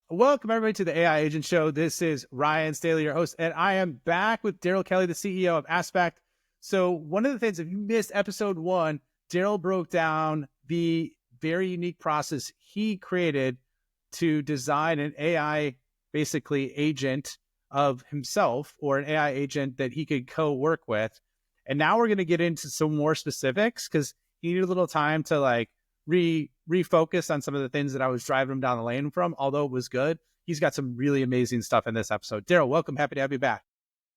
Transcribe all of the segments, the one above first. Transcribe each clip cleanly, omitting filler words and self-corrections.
Welcome everybody to the AI Agent Show. This is Ryan Staley, your host, and I am back with Darryl Kelly, the CEO of Aspect. So one of the things, if you missed episode 1, Darryl broke down the very unique process he created to design an AI, basically agent of himself, or an AI agent that he could co-work with. And now we're going to get into some more specifics because he needed a little time to refocus on some of the things that I was driving him down the lane from. Although it was good, he's got some really amazing stuff in this episode. Darryl, welcome. Happy to have you back.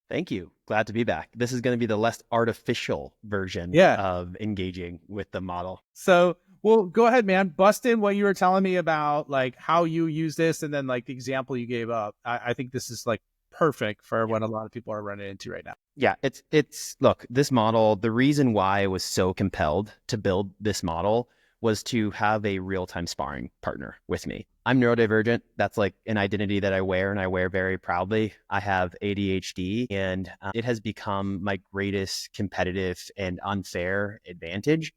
Thank you. Glad to be back. This is going to be the less artificial version of engaging with the model. So, well, go ahead, man. Bust in what you were telling me about, like how you use this, and then like the example you gave up. I think this is like perfect for what a lot of people are running into right now. Yeah, it's look, this model, the reason why I was so compelled to build this model was to have a real-time sparring partner with me. I'm neurodivergent. That's like an identity that I wear, and I wear very proudly. I have ADHD, and it has become my greatest competitive and unfair advantage,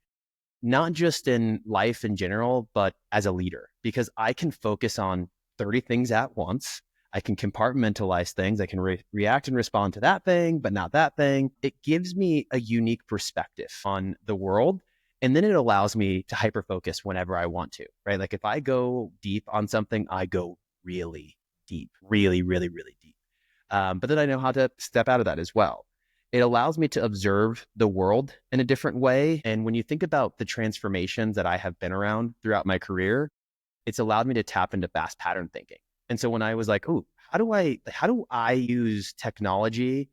not just in life in general, but as a leader, because I can focus on 30 things at once. I can compartmentalize things. I can react and respond to that thing, but not that thing. It gives me a unique perspective on the world. And then it allows me to hyper-focus whenever I want to, right? Like if I go deep on something, I go really deep, really, really, really deep. But then I know how to step out of that as well. It allows me to observe the world in a different way. And when you think about the transformations that I have been around throughout my career, it's allowed me to tap into fast pattern thinking. And so when I was like, oh, how do I use technology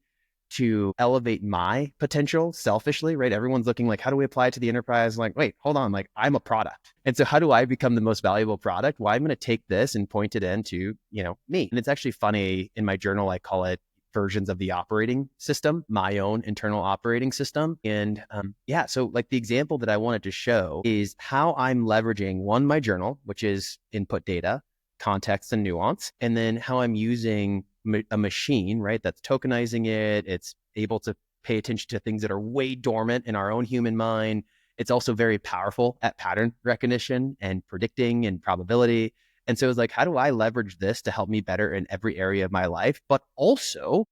to elevate my potential selfishly, right? Everyone's looking like, how do we apply it to the enterprise? Like, wait, hold on, like I'm a product. And so how do I become the most valuable product? Well, I'm going to take this and point it into, me. And it's actually funny, in my journal, I call it versions of the operating system, my own internal operating system. And so like the example that I wanted to show is how I'm leveraging my journal, which is input data, context and nuance, and then how I'm using a machine, right, that's tokenizing it. It's able to pay attention to things that are way dormant in our own human mind. It's also very powerful at pattern recognition and predicting and probability. And so it's like, how do I leverage this to help me better in every area of my life, but also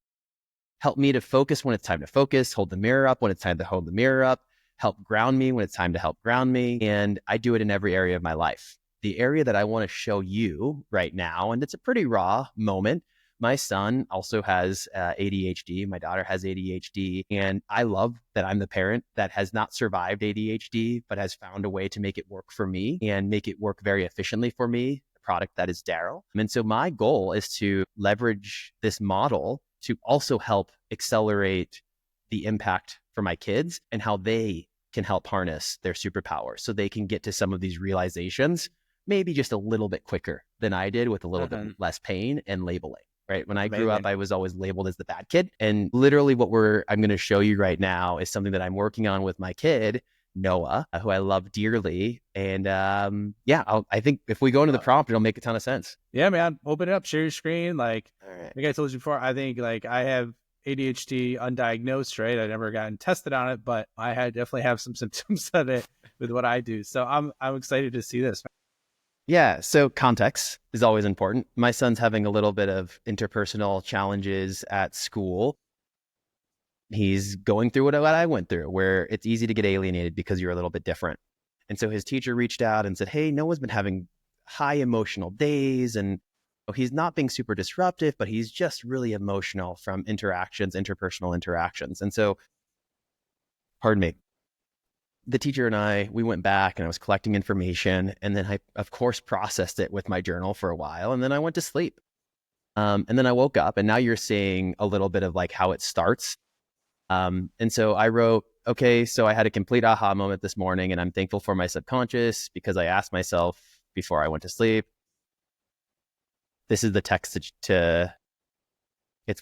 help me to focus when it's time to focus, hold the mirror up when it's time to hold the mirror up, help ground me when it's time to help ground me. And I do it in every area of my life. The area that I want to show you right now, and it's a pretty raw moment. My son also has ADHD. My daughter has ADHD. And I love that I'm the parent that has not survived ADHD, but has found a way to make it work for me and make it work very efficiently for me, the product that is Darryl. And so my goal is to leverage this model to also help accelerate the impact for my kids and how they can help harness their superpowers so they can get to some of these realizations maybe just a little bit quicker than I did, with a little bit less pain and labeling. Right. When I grew up, I was always labeled as the bad kid. And literally what I'm going to show you right now is something that I'm working on with my kid, Noah, who I love dearly. And I think if we go into the prompt, it'll make a ton of sense. Yeah, man. Open it up, share your screen. Like, I think I told you before, I think like I have ADHD undiagnosed, right? I never gotten tested on it, but I definitely have some symptoms of it with what I do. So I'm excited to see this. Yeah. So context is always important. My son's having a little bit of interpersonal challenges at school. He's going through what I went through, where it's easy to get alienated because you're a little bit different. And so his teacher reached out and said, hey, Noah's been having high emotional days, and he's not being super disruptive, but he's just really emotional from interpersonal interactions. And so, pardon me, the teacher and we went back and I was collecting information, and then I, of course, processed it with my journal for a while, and then I went to sleep. And then I woke up, and now you're seeing a little bit of like how it starts. And so I wrote, okay, so I had a complete aha moment this morning, and I'm thankful for my subconscious because I asked myself before I went to sleep. This is the text it's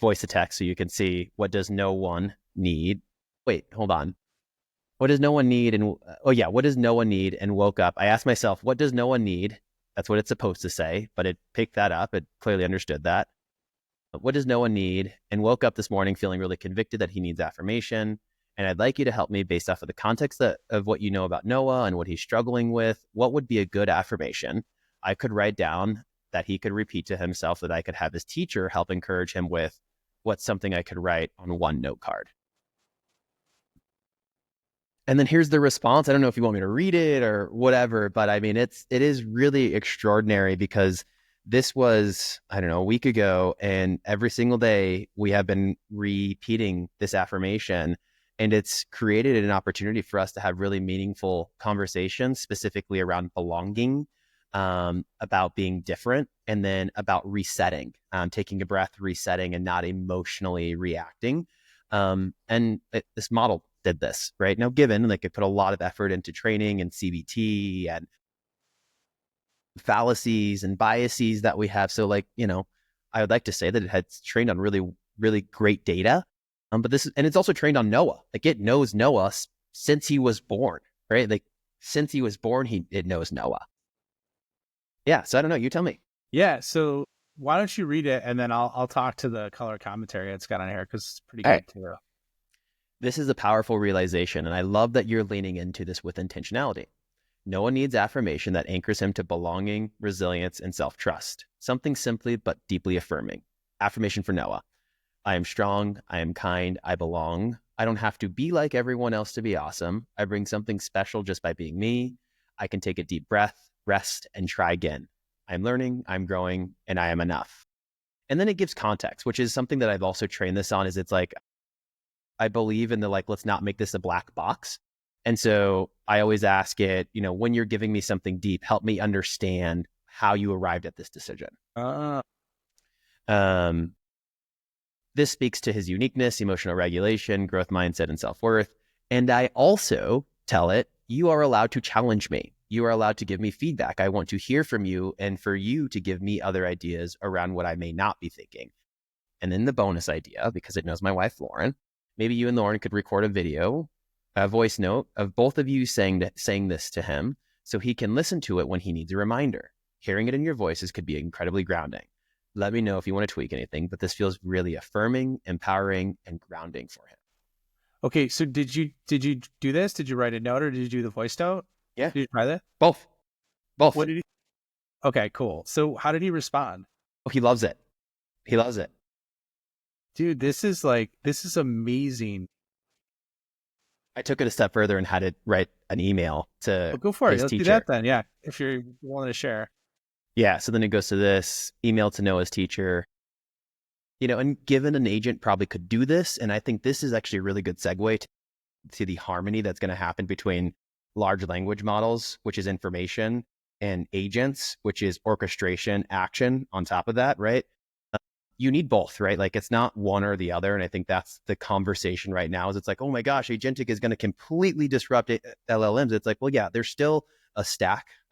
voice to text, so you can see, what does no one need? Wait, hold on. What does no one need? What does no one need? And woke up. I asked myself, what does no one need? That's what it's supposed to say, but it picked that up. It clearly understood that. What does no one need? And woke up this morning feeling really convicted that he needs affirmation. And I'd like you to help me, based off of the context of what you know about Noah and what he's struggling with. What would be a good affirmation I could write down that he could repeat to himself, that I could have his teacher help encourage him with what's something I could write on one note card. And then here's the response. I don't know if you want me to read it or whatever, but I mean, it is really extraordinary because this was, I don't know, a week ago, and every single day we have been repeating this affirmation, and it's created an opportunity for us to have really meaningful conversations, specifically around belonging, about being different, and then about resetting, taking a breath, resetting, and not emotionally reacting. This model did this, right? Now, given like it put a lot of effort into training and CBT and fallacies and biases that we have. So like, I would like to say that it had trained on really, really great data. But it's also trained on Noah. Like it knows Noah since he was born, right? Like since he was born, it knows Noah. Yeah. So I don't know. You tell me. Yeah. So why don't you read it, and then I'll talk to the color commentary it's got on here, because it's pretty good too. This is a powerful realization, and I love that you're leaning into this with intentionality. Noah needs affirmation that anchors him to belonging, resilience, and self-trust. Something simply but deeply affirming. Affirmation for Noah. I am strong. I am kind. I belong. I don't have to be like everyone else to be awesome. I bring something special just by being me. I can take a deep breath, rest, and try again. I'm learning, I'm growing, and I am enough. And then it gives context, which is something that I've also trained this on, is it's like, I believe in the like, let's not make this a black box. And so I always ask it, when you're giving me something deep, help me understand how you arrived at this decision. This speaks to his uniqueness, emotional regulation, growth mindset, and self-worth. And I also tell it, you are allowed to challenge me. You are allowed to give me feedback. I want to hear from you and for you to give me other ideas around what I may not be thinking. And then the bonus idea, because it knows my wife, Lauren, maybe you and Lauren could record a voice note of both of you saying this to him so he can listen to it when he needs a reminder. Hearing it in your voices could be incredibly grounding. Let me know if you want to tweak anything, but this feels really affirming, empowering, and grounding for him. Okay, so did you do this? Did you write a note, or did you do the voice note? Yeah. Did you try that? Both. What did he? Okay, cool. So how did he respond? Oh, he loves it. He loves it. Dude, this is amazing. I took it a step further and had it write an email to go for it. Let's teacher. do that then. Yeah, if you're willing to share. Yeah. So then it goes to this email to Noah's teacher. And given an agent probably could do this, and I think this is actually a really good segue to the harmony that's going to happen between large language models, which is information, and agents, which is orchestration, action on top of that, right? You need both, right? Like it's not one or the other. And I think that's the conversation right now, is it's like, oh my gosh, agentic is going to completely disrupt LLMs. It's like, well, yeah, there's still a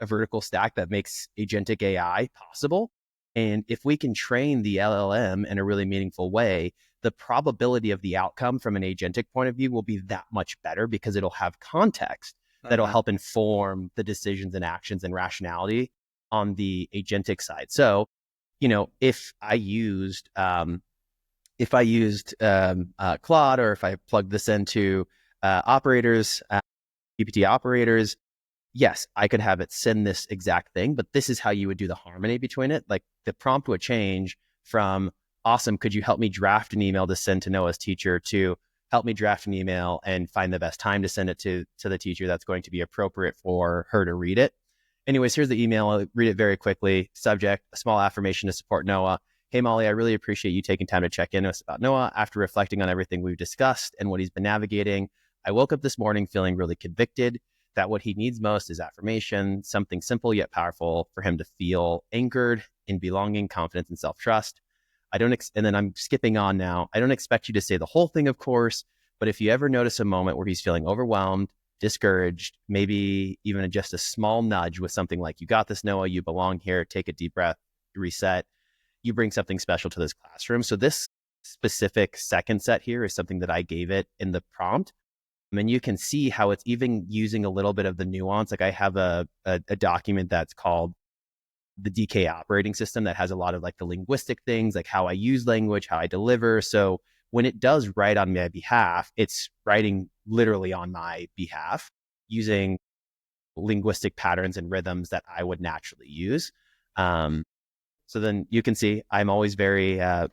vertical stack that makes agentic AI possible. And if we can train the LLM in a really meaningful way, the probability of the outcome from an agentic point of view will be that much better, because it'll have context that'll help inform the decisions and actions and rationality on the agentic side. So, if I used Claude, or if I plugged this into operators, GPT operators, yes, I could have it send this exact thing, but this is how you would do the harmony between it. Like the prompt would change from, awesome, could you help me draft an email to send to Noah's teacher, to help me draft an email and find the best time to send it to the teacher that's going to be appropriate for her to read it. Anyways, here's the email. I'll read it very quickly. Subject, a small affirmation to support Noah. Hey, Molly, I really appreciate you taking time to check in with us about Noah. After reflecting on everything we've discussed and what he's been navigating, I woke up this morning feeling really convicted that what he needs most is affirmation, something simple yet powerful for him to feel anchored in belonging, confidence, and self-trust. And then I'm skipping on now. I don't expect you to say the whole thing, of course, but if you ever notice a moment where he's feeling overwhelmed, discouraged, maybe even just a small nudge with something like, you got this, Noah, you belong here, take a deep breath, reset, you bring something special to this classroom. So this specific second set here is something that I gave it in the prompt. And you can see how it's even using a little bit of the nuance. Like I have a document that's called the DK operating system that has a lot of like the linguistic things, like how I use language, how I deliver. So when it does write on my behalf, it's writing literally on my behalf using linguistic patterns and rhythms that I would naturally use. So then you can see I'm always very, a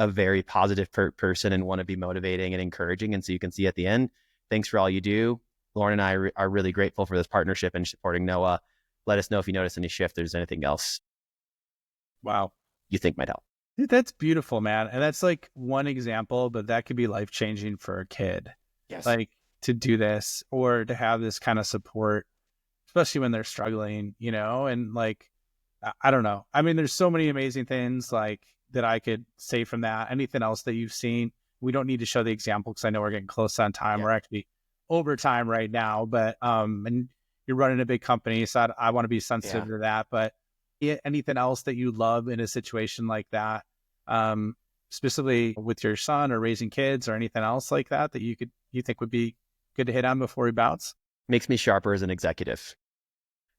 very positive person and want to be motivating and encouraging. And so you can see at the end, thanks for all you do. Lauren and I are really grateful for this partnership and supporting Noah. Let us know if you notice any shift, there's anything else Wow. you think might help. Dude, that's beautiful, man. And that's like one example, but that could be life-changing for a kid. Yes. Like to do this or to have this kind of support, especially when they're struggling, and like, I don't know. I mean, there's so many amazing things like that I could say from that. Anything else that you've seen? We don't need to show the example because I know we're getting close on time. Yeah. We're actually over time right now, but and you're running a big company, so I want to be sensitive to that. But anything else that you love in a situation like that, specifically with your son or raising kids or anything else like that that you think would be good to hit on before we bounce? Makes me sharper as an executive,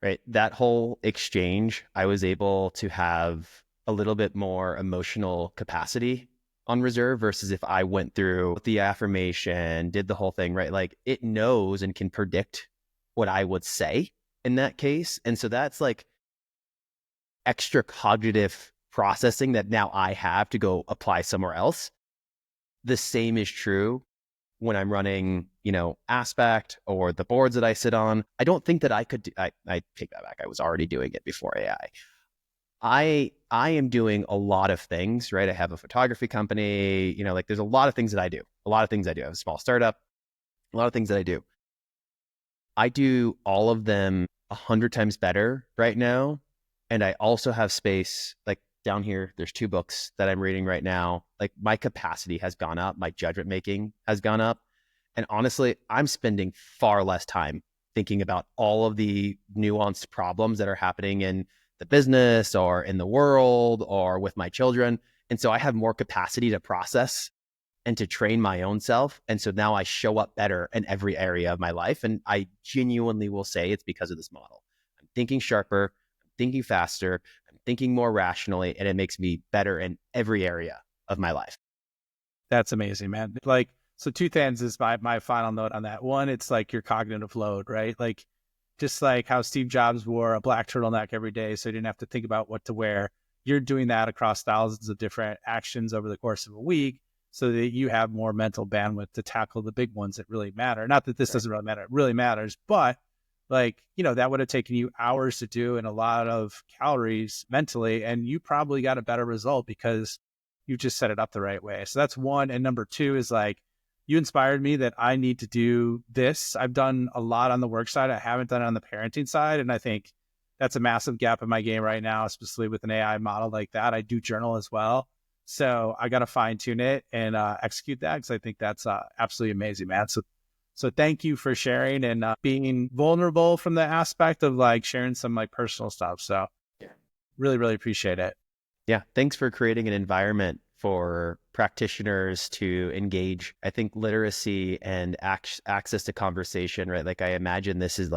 right? That whole exchange, I was able to have a little bit more emotional capacity on reserve versus if I went through the affirmation, did the whole thing, right? Like it knows and can predict what I would say in that case. And so that's like extra cognitive processing that now I have to go apply somewhere else. The same is true when I'm running, Aspect or the boards that I sit on. I don't think that I could I take that back. I was already doing it before AI. I am doing a lot of things, right? I have a photography company, like there's a lot of things that I do. A lot of things I do. I have a small startup, a lot of things that I do. I do all of them 100 times better right now. And I also have space, like down here, there's 2 books that I'm reading right now. Like my capacity has gone up. My judgment making has gone up. And honestly, I'm spending far less time thinking about all of the nuanced problems that are happening in the business or in the world or with my children. And so I have more capacity to process and to train my own self. And so now I show up better in every area of my life. And I genuinely will say it's because of this model. I'm thinking sharper, I'm thinking faster, I'm thinking more rationally, and it makes me better in every area of my life. That's amazing, man. Like, so 2 things is my final note on that. One, it's like your cognitive load, right? Like just like how Steve Jobs wore a black turtleneck every day so he didn't have to think about what to wear. You're doing that across thousands of different actions over the course of a week so that you have more mental bandwidth to tackle the big ones that really matter. Not that this doesn't really matter. It really matters, but like, that would have taken you hours to do and a lot of calories mentally. And you probably got a better result because you just set it up the right way. So that's one. And number 2 is like, you inspired me that I need to do this. I've done a lot on the work side. I haven't done it on the parenting side. And I think that's a massive gap in my game right now, especially with an AI model like that. I do journal as well. So I got to fine tune it and execute that because I think that's absolutely amazing, man. So thank you for sharing and being vulnerable from the aspect of like sharing some like personal stuff. So really, really appreciate it. Yeah. Thanks for creating an environment for practitioners to engage. I think literacy and access to conversation, right? Like I imagine this is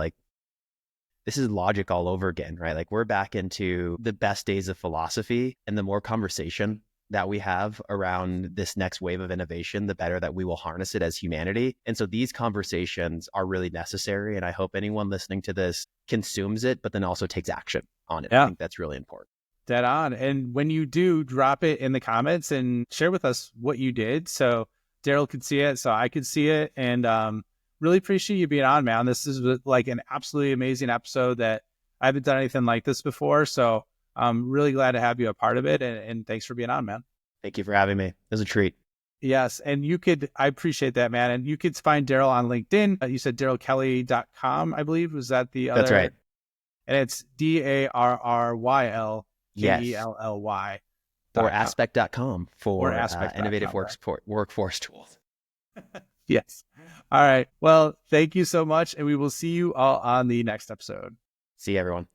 logic all over again, right? Like we're back into the best days of philosophy, and the more conversation that we have around this next wave of innovation, the better that we will harness it as humanity. And so these conversations are really necessary. And I hope anyone listening to this consumes it, but then also takes action on it. Yeah. I think that's really important. Dead on. And when you do, drop it in the comments and share with us what you did so Darryl could see it, so I could see it. And really appreciate you being on, man. This is like an absolutely amazing episode that I haven't done anything like this before. So I'm really glad to have you a part of it. And thanks for being on, man. Thank you for having me. It was a treat. Yes. And I appreciate that, man. And you could find Darryl on LinkedIn. You said DarrylKelly.com, I believe. Was that the other? That's right. And it's DarrylKelly. Yes. Or aspect.com for innovative workforce tools. Yes. All right. Well, thank you so much. And we will see you all on the next episode. See you, everyone.